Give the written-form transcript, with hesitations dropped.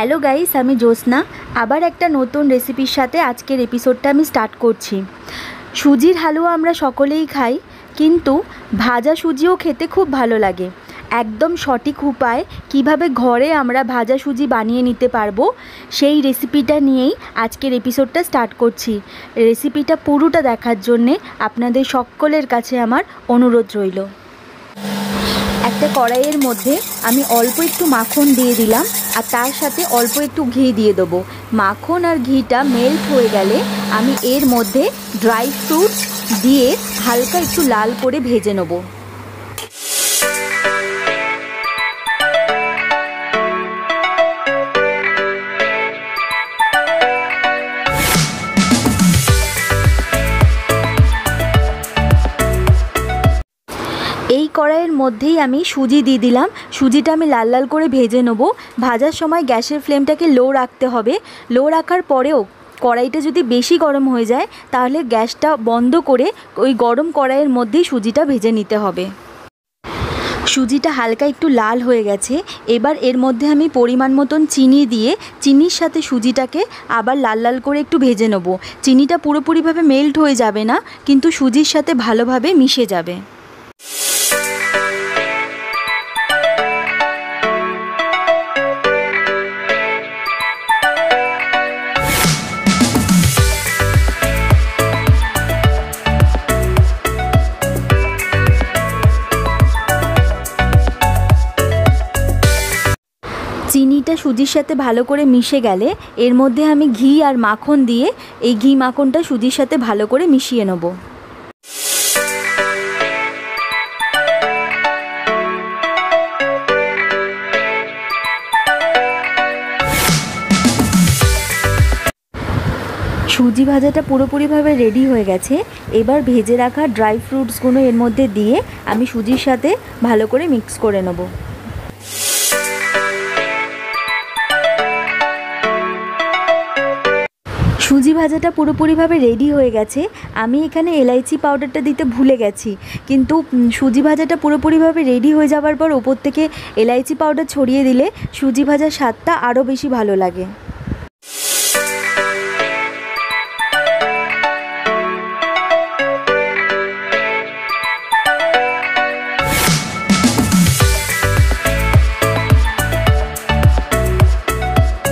Hello guys, আমি জ্যোৎস্না। আবার একটা নতুন রেসিপির সাথে আজকের এপিসোডটা আমি স্টার্ট করছি। সুজির হালুয়া আমরা সকলেই খাই, কিন্তু ভাজা সুজিও খেতে খুব ভালো লাগে। একদম সঠিক উপায় কিভাবে ঘরে আমরা ভাজা সুজি বানিয়ে নিতে পারবো, সেই রেসিপিটা নিয়েই আজকের এপিসোডটা স্টার্ট করছি। রেসিপিটা পুরোটা দেখার জন্যে আপনাদের সকলের কাছে আমার অনুরোধ রইল। একটা কড়াইয়ের মধ্যে আমি অল্প একটু মাখন দিয়ে দিলাম, আর তার সাথে অল্প একটু ঘি দিয়ে দেবো। মাখন আর ঘিটা মেল্ট হয়ে গেলে আমি এর মধ্যে ড্রাই ফ্রুটস দিয়ে হালকা একটু লাল করে ভেজে নেব। এই কড়াইয়ের মধ্যেই আমি সুজি দিয়ে দিলাম। সুজিটা আমি লাল লাল করে ভেজে নেব। ভাজার সময় গ্যাসের ফ্লেমটাকে লো রাখতে হবে। লো রাখার পরেও কড়াইটা যদি বেশি গরম হয়ে যায়, তাহলে গ্যাসটা বন্ধ করে ওই গরম কড়াইয়ের মধ্যেই সুজিটা ভেজে নিতে হবে। সুজিটা হালকা একটু লাল হয়ে গেছে। এবার এর মধ্যে আমি পরিমাণ মতন চিনি দিয়ে চিনির সাথে সুজিটাকে আবার লাল লাল করে একটু ভেজে নেব। চিনিটা পুরোপুরিভাবে মেল্ট হয়ে যাবে না, কিন্তু সুজির সাথে ভালোভাবে মিশে যাবে। চিনিটা সুজির সাথে ভালো করে মিশে গেলে এর মধ্যে আমি ঘি আর মাখন দিয়ে এই ঘি মাখনটা সুজির সাথে ভালো করে মিশিয়ে নেব। সুজি ভাজাটা পুরোপুরিভাবে রেডি হয়ে গেছে। এবার ভেজে রাখা ড্রাই ফ্রুটসগুলো এর মধ্যে দিয়ে আমি সুজির সাথে ভালো করে মিক্স করে নেব। সুজি ভাজাটা পুরোপুরিভাবে রেডি হয়ে গেছে। আমি এখানে এলাইচি পাউডারটা দিতে ভুলে গেছি, কিন্তু সুজি ভাজাটা পুরোপুরিভাবে রেডি হয়ে যাওয়ার পর ওপর থেকে এলাইচি পাউডার ছড়িয়ে দিলে সুজি ভাজার স্বাদটা আরও বেশি ভালো লাগে।